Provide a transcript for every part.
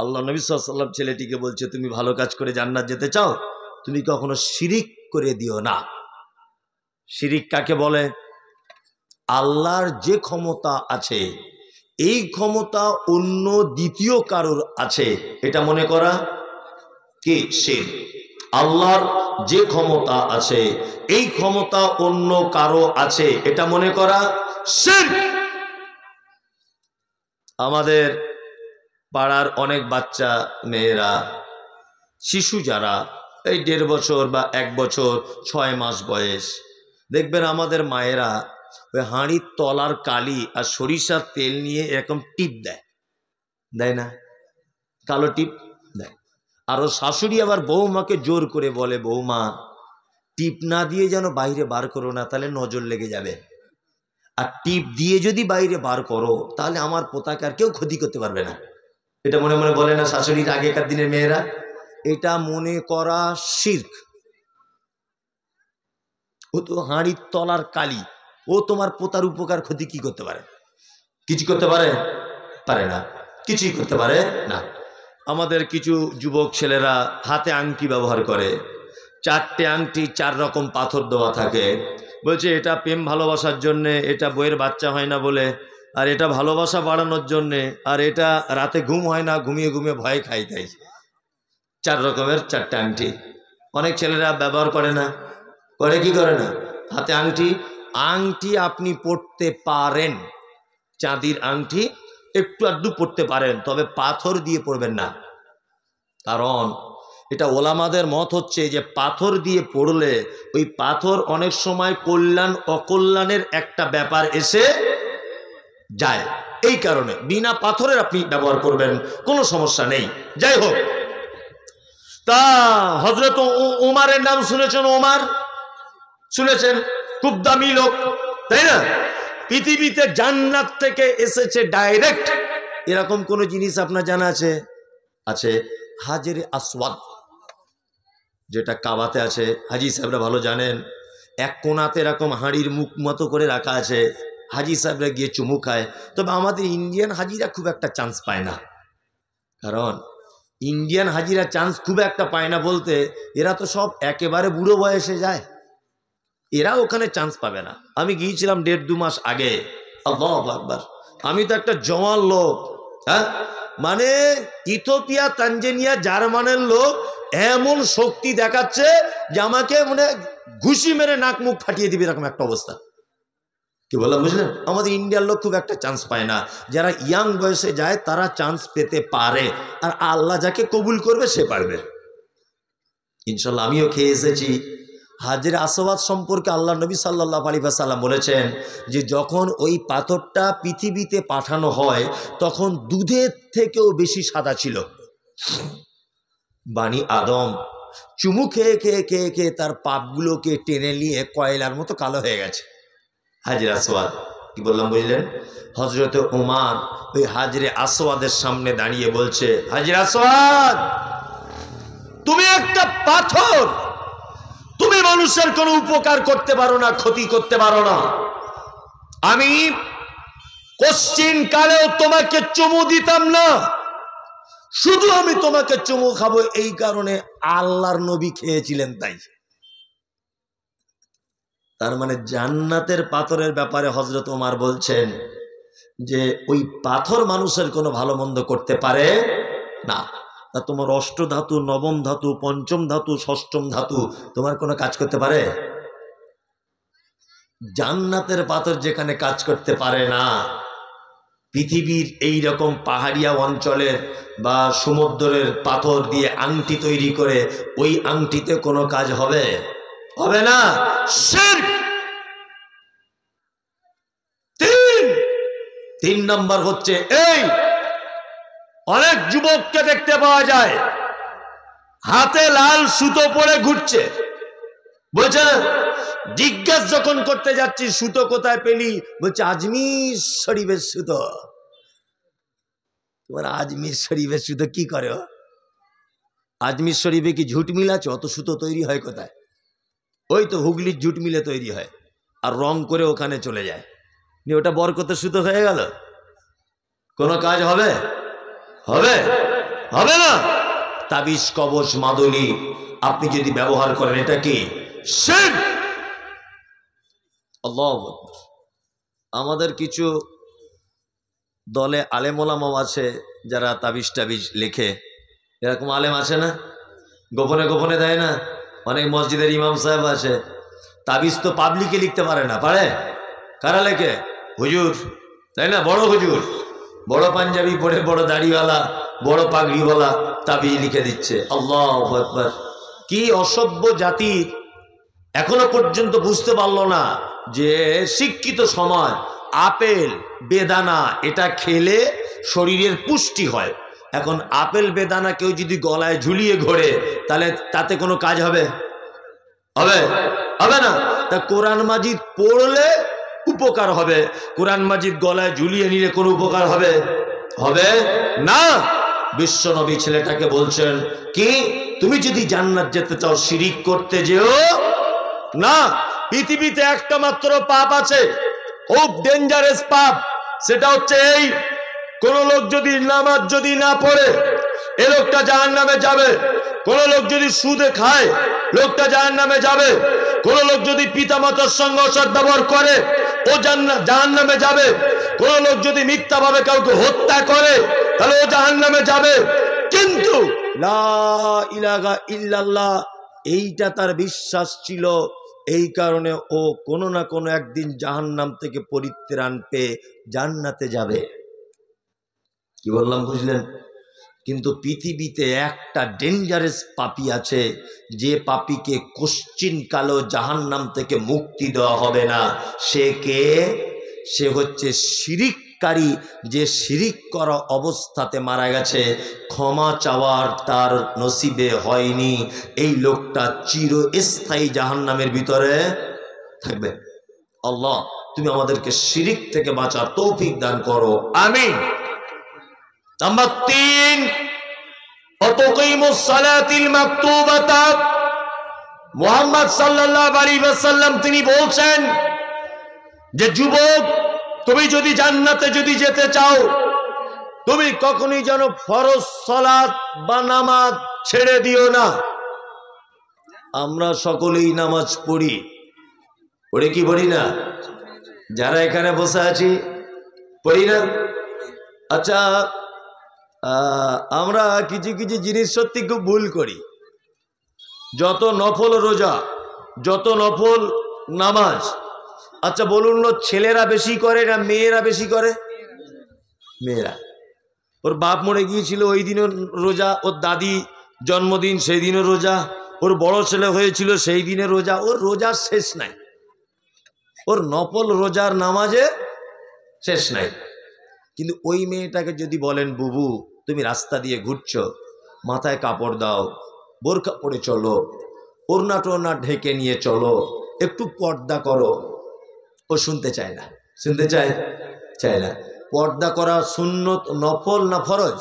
আল্লাহ নবী সাল্লাল্লাহু আলাইহি ওয়াসাল্লাম ছেলেটিকে বলছে, তুমি ভালো কাজ করে জান্নাত যেতে চাও, তুমি কখনো শিরিক করে দিও না। শিরিক কাকে বলে? আল্লাহর যে ক্ষমতা আছে এই ক্ষমতা অন্য দ্বিতীয় কারোর আছে এটা মনে করা কি শিরক। আল্লাহর যে ক্ষমতা আছে এই ক্ষমতা অন্য কারো আছে এটা মনে করা শিরক। আমাদের পাড়ার অনেক বাচ্চা মেয়েরা, শিশু যারা এই 1.5 বছর বা 1 বছর 6 মাস বয়স, দেখবেন আমাদের মায়েরা ওই হাঁড়ির তলার কালি আর সরিষার তেল নিয়ে এরকম টিপ দেয়, দেয় না? কালো টিপ দেয়। আর ও শাশুড়ি আবার বৌমাকে জোর করে বলে, বৌমা টিপ না দিয়ে যেন বাইরে বার করো না, তাহলে নজর লেগে যাবে, আর টিপ দিয়ে যদি বাইরে বার করো তাহলে আমার পোতাকে আর কেউ ক্ষতি করতে পারবে না। এটা মনে মনে বলে না শাশুড়ির আগেকার দিনের মেয়েরা? এটা মনে করা শিরক। ও তো হাঁড়ির তলার কালি, ও তোমার পোতার উপকার ক্ষতি কি করতে পারে? কিছু করতে পারে? পারে না, কিছুই করতে পারে না। আমাদের কিছু যুবক ছেলেরা হাতে আংটি ব্যবহার করে, 4টে আংটি 4 রকম পাথর দেওয়া থাকে, বলছে এটা প্রেম ভালোবাসার জন্যে, এটা বইয়ের বাচ্চা হয় না বলে, আর এটা ভালোবাসা বাড়ানোর জন্যে, আর এটা রাতে ঘুম হয় না, ঘুমিয়ে ঘুমিয়ে ভয় খাই তাই। 4 রকমের 4টে আংটি অনেক ছেলেরা ব্যবহার করে না, করে কি করে না? হাতে আংটি, আংটি আপনি পড়তে পারেন, চাঁদির আংটি একটু আধটু পড়তে পারেন, তবে পাথর দিয়ে পড়বেন না। কারণ এটা ওলামাদের মত হচ্ছে যে পাথর দিয়ে পড়লে ওই পাথর অনেক সময় কল্যাণ অকল্যাণের একটা ব্যাপার এসে যায়, এই কারণে বিনা পাথরের আপনি ব্যবহার করবেন, কোনো সমস্যা নেই। যাই হোক, তা হযরত ওমরের নাম শুনেছেন? ওমর শুনেছেন? খুব দামি লোক, তাই না? পৃথিবীতে জান্নাত থেকে এসেছে ডাইরেক্ট, এরকম কোন জিনিস আপনার জানা আছে? আছে হাজরে আসওয়াদ, যেটা কাবাতে আছে। হাজি সাহেবরা ভালো জানেন, এক কোণাতে এরকম হাঁড়ির মুখ মতো করে রাখা আছে, হাজি সাহেবরা গিয়ে চুমু খায়। তবে আমাদের ইন্ডিয়ান হাজিরা খুব একটা চান্স পায় না, কারণ ইন্ডিয়ান হাজিরা চান্স খুব একটা পায় না বলতে এরা তো সব একেবারে বুড়ো বয়সে যায়, এরা ওখানে চান্স পাবে না। আমি গিয়েছিলাম 1.5-2 মাস আগে, আল্লাহু আকবার, আমি তো একটা জওয়ান লোক, হ্যাঁ, মানে ইথিওপিয়া, তানজানিয়া, জার্মানের লোক এমন শক্তি দেখাচ্ছে যে আমাকে মানে ঘুষি মেরে নাক মুখ ফাটিয়ে দিবে, এরকম একটা অবস্থা। কি বললাম বুঝলেন? আমাদের ইন্ডিয়ার লোক খুব একটা চান্স পায় না, যারা ইয়াং বয়সে যায় তারা চান্স পেতে পারে, আর আল্লাহ যাকে কবুল করবে সে পারবে ইনশাল্লাহ। আমিও খেয়ে এসেছি। হাজরে আসওয়াদ সম্পর্কে আল্লাহ নবী সাল্লাল্লাহু আলাইহি ওয়াসাল্লাম বলেছেন যে যখন ওই পাথরটা পৃথিবীতে পাঠানো হয় তখন দুধের থেকেও বেশি সাদা ছিল। বানি আদম চুমু খেয়ে খেয়ে খেয়ে খেয়ে তার পাপগুলোকে টেনে নিয়ে কয়লার মতো কালো হয়ে গেছে। হাজরে আসওয়াদ, কি বললাম বুঝলেন? হযরত ওমর ওই হাজরে আসওয়াদের সামনে দাঁড়িয়ে বলছে, হাজরে আসওয়াদ, তুমি একটা পাথর, তুমি মানুষের কোনো উপকার করতে পারো না, ক্ষতি করতে পারো না। আমি কোশ্চিন কালেও তোমাকে চুমু দিতাম না, শুধু আমি তোমাকে চুমু খাবো এই কারণে আল্লাহর নবী খেয়েছিলেন তাই। তার মানে জান্নাতের পাথরের ব্যাপারে হযরত ওমর বলছেন যে ওই পাথর মানুষের কোনো ভালো মন্দ করতে পারে না। তা তোমার অষ্টধাতু, নবম ধাতু, পঞ্চম ধাতু, ষষ্ঠম ধাতু তোমার কোনো কাজ করতে পারে? জান্নাতের পাথর যেখানে কাজ করতে পারে না, পৃথিবীর এই রকম পাহাড়িয়া অঞ্চলের বা সমুদ্রের পাথর দিয়ে আংটি তৈরি করে ওই আংটিতে কোনো কাজ হবে? হবে না। শিরক। 3 নম্বর হচ্ছে এই, অনেক যুবককে দেখতে পাওয়া যায় হাতে লাল সুতো পরে ঘুরছে, বলছে জিজ্ঞাসা যখন করতে যাচ্ছি সুতো কোথায় পেলি, বলছে আজমির শরীফের সুতো। তোমার আজমির শরীফের সুতো কি করে? আজমির শরীফে কি ঝুট মিল আছে? অত সুতো তৈরি হয় কোথায়? ওই তো হুগলির ঝুট মিলে তৈরি হয়, আর রং করে ওখানে চলে যায়, ওটা বরকতের সুতো হয়ে গেল। কোনো কাজ হবে? হবে? হবে না। তাবিজ কবচ মাদুলি আপনি যদি ব্যবহার করেন এটা কি শিরক। আল্লাহু আকবার। আমাদের কিছু দলে আলেম ওলামাও আছে যারা তাবিজ টাবিজ লেখে, এরকম আলেম আছে না, গোপনে গোপনে দেয় না। অনেক মসজিদের ইমাম সাহেব আছে, তাবিজ তো পাবলিকে লিখতে পারে না, পারে? কারা লেখে? হুজুর, তাই না? বড় হুজুর, বড় পাঞ্জাবি পরে, বড় দাড়িওয়ালা, বড় পাগড়িওয়ালা তাবিজ লিখে দিচ্ছে। আল্লাহু আকবার। কি অসভ্য জাতি এখনো পর্যন্ত বুঝতে পারলো না যে শিক্ষিত সমাজ আপেল বেদানা এটা খেলে শরীরের পুষ্টি হয়। এখন আপেল বেদানা কেউ যদি গলায় ঝুলিয়ে ঘোরে তাহলে তাতে কোনো কাজ হবে? হবে? হবে না। তা কোরআন মাজিদ পড়লে উপকার হবে, কোরআন মাজিদ গলায় ঝুলিয়ে নিলে কোনো উপকার হবে? হবে না। বিশ্ব নবী ছেলেটাকে বলছেন কি, তুমি যদি জান্নাত যেতে চাও শিরিক করতে যেও না। পৃথিবীতে একটা মাত্র পাপ আছে, খুব ডেঞ্জারাস পাপ, সেটা হচ্ছে এই, কোন লোক যদি নামাজ যদি না পড়ে এ লোকটা জাহান্নামে যাবে। কোন লোক যদি সুদে খায় লোকটা জাহান্নামে যাবে। কোন লোক যদি পিতামাতার সঙ্গে অসদ্ব্যবহার করে ও জাহান্নামে যাবে। কোন লোক যদি মিথ্যাভাবে কাউকে হত্যা করে তাহলে ও জাহান্নামে যাবে। কিন্তু লা ইলাহা ইল্লাল্লাহ এইটা তার বিশ্বাস ছিল, এই কারণে ও কোনো না কোনো একদিন জাহান্নাম থেকে পরিত্রাণ পেয়ে জান্নাতে যাবে। কি বললাম বুঝলেন? কিন্তু পৃথিবীতে একটা ডেঞ্জারাস পাপী আছে, যে পাপীকে কোশ্চিন কালো জাহান্নাম থেকে মুক্তি দেওয়া হবে না। সে কে? সে হচ্ছে শিরিককারী, যে শিরিক করা অবস্থাতে মারা গেছে, ক্ষমা চাওয়ার তার নসিবে হয়নি। এই লোকটা চিরস্থায়ী জাহান্নামের ভিতরে থাকবে। আল্লাহ তুমি আমাদেরকে শিরিক থেকে বাঁচার তৌফিক দান করো, আমিন। নাম্বার 3, মুহাম্মদ সাল্লাল্লাহু আলাইহি ওয়াসাল্লাম তিনি বলছেন যে যুবক, তুমি যদি জান্নাতে যদি যেতে চাও, তুমি কখনোই যেন ফরজ সালাত বা নামাজ ছেড়ে দিও না। আমরা সকলেই নামাজ পড়ি, পড়ে কি পড়ি না? যারা এখানে বসে আছি পড়ি না? আচ্ছা, আমরা কিছু কিছু জিনিস সত্যি খুব ভুল করি। যত নফল রোজা, যত নফল নামাজ, আচ্ছা বলুন না, ছেলেরা বেশি করে না মেয়েরা বেশি করে? মেয়েরা। ওর বাপ মরে গিয়েছিল ওই দিনও রোজা, ওর দাদি জন্মদিন সেই দিনও রোজা, ওর বড় ছেলে হয়েছিল সেই দিনে রোজা। ওর রোজার শেষ নাই, ওর নফল রোজার নামাজে শেষ নাই। কিন্তু ওই মেয়েটাকে যদি বলেন, বুবু তুমি রাস্তা দিয়ে ঘুরছো, মাথায় কাপড় দাও, বোরকা পরে চলো, ওড়না টোড়না ঢেকে নিয়ে চলো, একটু পর্দা করো, ও শুনতে চায় না। শুনতে চায় না। পর্দা করা সুন্নত, নফল না ফরজ?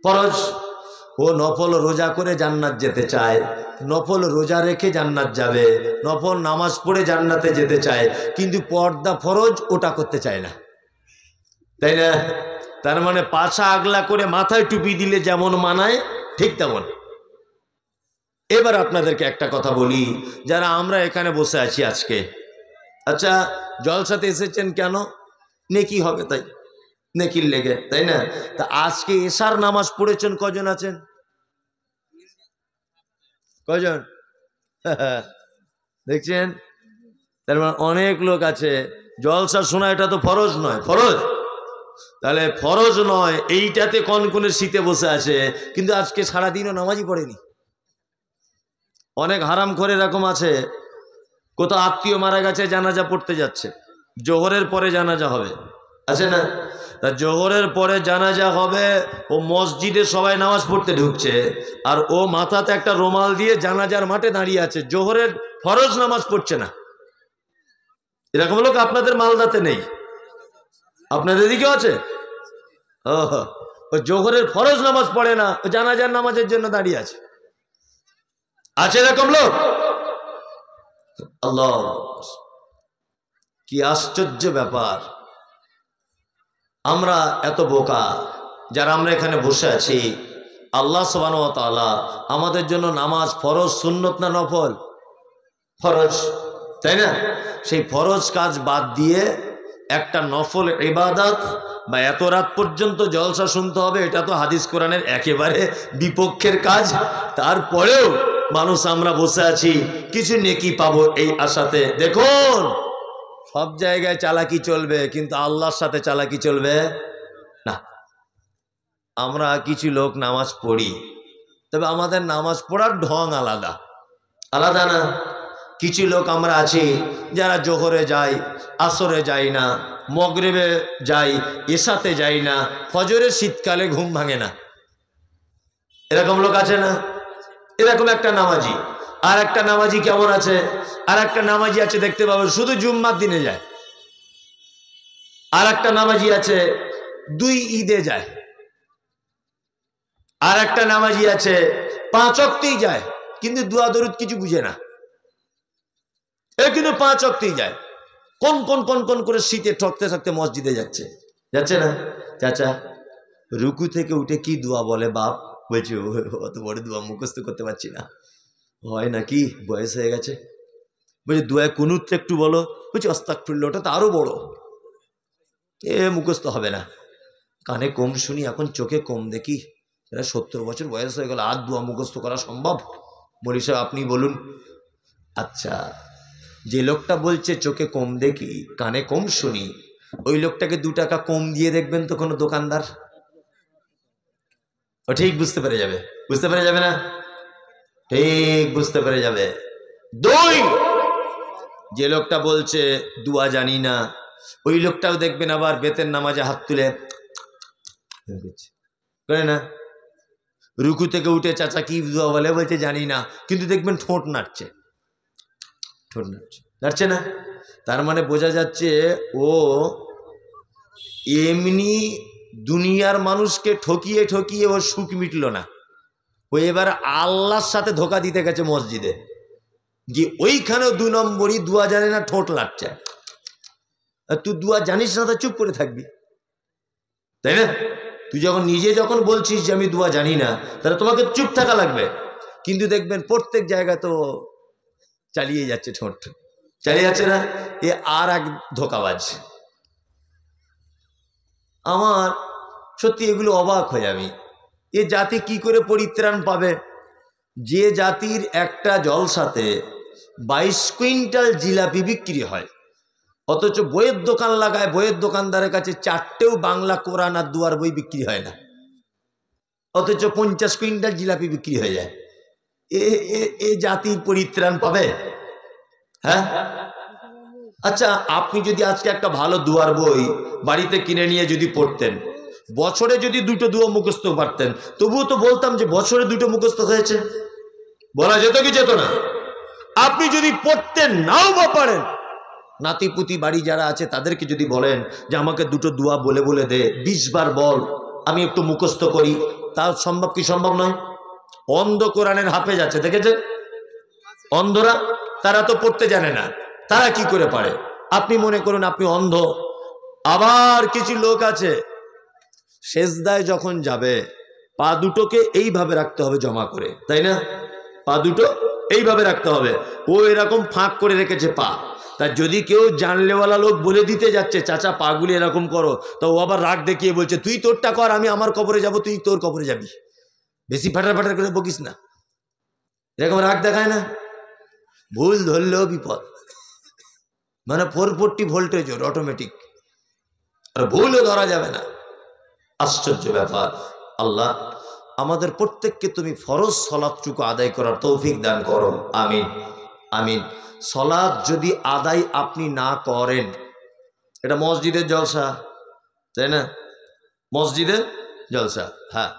ফরজ। ও নফল রোজা করে জান্নাত যেতে চায়, নফল রোজা রেখে জান্নাত যাবে, নফল নামাজ পড়ে জান্নাতে যেতে চায়, কিন্তু পর্দা ফরজ ওটা করতে চায় না, তাই না? তার মানে পাছা আগলা করে মাথায় টুপি দিলে যেমন মানায় ঠিক তেমন। এবার আপনাদেরকে একটা কথা বলি, যারা আমরা এখানে বসে আছি আজকে, আচ্ছা জলসাতে এসেছেন কেন? নেকি হবে তাই, নেকির লেগে, তাই না? তা আজকে এশার নামাজ পড়েছেন কজন আছেন? কজন? দেখছেন? তার মানে অনেক লোক আছে। জলসা শোনা এটা তো ফরজ নয়, ফরজ তাহলে ফরজ নয়, এইটাতে কনকনে শীতে বসে আছে, কিন্তু আজকে সারাদিনও নামাজই পড়েনি। অনেক হারাম করে এরকম আছে, কোথাও আত্মীয় মারা গেছে, জানাজা পড়তে যাচ্ছে, জোহরের পরে জানাজা হবে, আছে না? তা জোহরের পরে জানাজা হবে, ও মসজিদে সবাই নামাজ পড়তে ঢুকছে, আর ও মাথাতে একটা রুমাল দিয়ে জানাজার মাঠে দাঁড়িয়ে আছে, জোহরের ফরজ নামাজ পড়ছে না। এরকম লোক আপনাদের মালদাতে নেই? আপনাদের দিকেও আছে? ও জোহরের ফরজ নামাজ পড়ে না, ও জানাজার নামাজের জন্য দাঁড়িয়ে আছে। আছে এরকম লোক? আল্লাহ, কি আশ্চর্য ব্যাপার! আমরা এত বোকা যারা আমরা এখানে বসে আছি, আল্লাহ সুবহানাহু ওয়া তাআলা আমাদের জন্য নামাজ ফরজ সুন্নত না নফল? ফরজ, তাই না? সেই ফরজ কাজ বাদ দিয়ে একটা নফল ইবাদত বা এত রাত পর্যন্ত জলসা শুনতে হবে, এটা তো হাদিস কোরআনের একেবারে বিপক্ষের কাজ। তারপরেও মানুষ আমরা বসে আছি কিছু নেকি পাবো এই আশাতে। দেখুন, সব জায়গায় চালাকি চলবে, কিন্তু আল্লাহর সাথে চালাকি চলবে না। আমরা কিছু লোক নামাজ পড়ি, তবে আমাদের নামাজ পড়ার ঢং আলাদা, আলাদা না? কিছু লোক আমরা আছি যারা জোহরে যাই, আসরে যাই না, মগরিবে যাই, এশাতে যাই না, ফজরে শীতকালে ঘুম ভাঙে না। এরকম লোক আছে না? এরকম একটা নামাজি। আর একটা নামাজি কেমন আছে? আর একটা নামাজি আছে দেখতে পাবো শুধু জুম্মার দিনে যায়। আর একটা নামাজি আছে 2 ঈদে যায়। আর একটা নামাজি আছে 5 ওয়াক্তেই যায়, কিন্তু দুয়া দরুদ কিছু বুঝে না। এ কিন্তু 5 ওয়াক্তেই যায়। কোন কোন কোন কোন করে শীতে ঠকতে ঠকতে মসজিদে যাচ্ছে, যাচ্ছে না? চাচা রুকু থেকে উঠে কি দোয়া বলে বাপ? বলছে অত বড় দোয়া মুখস্থ করতে পারছি না। হয় নাকি, বয়স হয়ে গেছে? বলছে দোয়া কুনুত একটু বলো। বলছে আস্তাগফিরুল্লাহ, ওটা তো আরো বড়, এ মুখস্থ হবে না। কানে কম শুনি, এখন চোখে কম দেখি। এরা 70 বছর বয়স হয়ে গেল, আর দোয়া মুখস্থ করা সম্ভব? মৌলী সাহেব আপনি বলুন। আচ্ছা, যে লোকটা বলছে চোখে কম দেখি, কানে কম শুনি, ওই লোকটাকে 2 টাকা কম দিয়ে দেখবেন তো কোনো দোকানদার? ও ঠিক বুঝতে পেরে যাবে, বুঝতে পেরে যাবে না? ঠিক বুঝতে পেরে যাবে। 2, যে লোকটা বলছে দোয়া জানি না, ওই লোকটাও দেখবেন আবার বেতের নামাজে হাত তুলে করে না। রুকু থেকে উঠে চাচা কি দোয়া বলে? বলছে জানি না, কিন্তু দেখবেন ঠোঁট নাড়ছে, ঠোঁট নাড়ছে, নাড়ছে না? তার মানে বোঝা যাচ্ছে ও এমনি দুনিয়ার মানুষকে ঠকিয়ে ঠকিয়ে ওর সুখ মিটল না। ও এবার আল্লাহর সাথে ধোকা দিতে গেছে মসজিদে, যে ওইখানেও 2 নম্বরই দোয়া জানে না, ঠোঁট লাটছে। তুই দোয়া জানিস না তো চুপ করে থাকবি, তাই না? তুই যখন নিজে যখন বলছিস যে আমি দোয়া জানি না, তাহলে তোমাকে চুপ থাকা লাগবে। কিন্তু দেখবেন প্রত্যেক জায়গায় তো চালিয়ে যাচ্ছে, ঠোঁট চালিয়ে যাচ্ছে না? এ আর এক ধোকাবাজ। আমার সত্যি এগুলো অবাক হয়ে আমি, এ জাতি কি করে পরিত্রাণ পাবে? যে জাতির একটা জলসাতে 22 কুইন্টাল জিলাপি বিক্রি হয়, অথচ বইয়ের দোকান লাগায়, বইয়ের দোকানদারের কাছে 4টেও বাংলা কোরআন আর দুয়ার বই বিক্রি হয় না, অথচ 50 কুইন্টাল জিলাপি বিক্রি হয়ে যায়। এ জাতির পরিত্রাণ পাবে? হ্যাঁ? আচ্ছা, আপনি যদি আজকে একটা ভালো দুয়ার বই বাড়িতে কিনে নিয়ে যদি পড়তেন, বছরে যদি 2টো দুয়া মুখস্থ পারতেন, তবুও তো বলতাম যে বছরে 2টো মুখস্থ হয়েছে, বলা যেত কি যেত না? আপনি যদি পড়তেন নাও বা পারেন, নাতিপুতি বাড়ি যারা আছে তাদেরকে যদি বলেন যে আমাকে 2টো দুয়া বলে বলে দে, 20 বার বল, আমি একটু মুখস্থ করি, তা সম্ভব কি সম্ভব নয়? অন্ধ কোরআনের হাফেজ আছে, দেখেছে? অন্ধরা, তারা তো পড়তে জানে না, তারা কি করে পারে? আপনি মনে করুন আপনি অন্ধ। আবার কিছু লোক আছে সেজদায় যখন যাবে, পা দুটোকে এইভাবে রাখতে হবে জমা করে, তাই না? পা দুটো এইভাবে রাখতে হবে। ও এরকম ফাঁক করে রেখেছে পা। তা যদি কেউ জানলেওয়ালা লোক বলে দিতে যাচ্ছে চাচা পাগুলি এরকম করো, তো ও আবার রাগ দেখিয়ে বলছে তুই তোরটা কর, আমি আমার কবরে যাব, তুই তোর কবরে যাবি। বেশি ফাটার ফাটার করে বকিস না, এরকম রাগ দেখায় না? ভুল ধরলেও বিপদ, মানে 440 ভোল্টেজ ওর অটোমেটিক, আর ভুলও ধরা যাবে না। আশ্চর্য ব্যাপার। আল্লাহ আমাদের প্রত্যেককে তুমি ফরজ সলাতটুকু আদায় করার তৌফিক দান করো, আমিন আমিন। সলাত যদি আদায় আপনি না করেন, এটা মসজিদের জলসা, তাই না? মসজিদের জলসা, হ্যাঁ।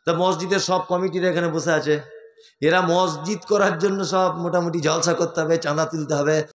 তা মসজিদের সব কমিটিরা এখানে বসে আছে, এরা মসজিদ করার জন্য সব মোটামুটি জলসা করতে হবে, চাঁদা তুলতে হবে।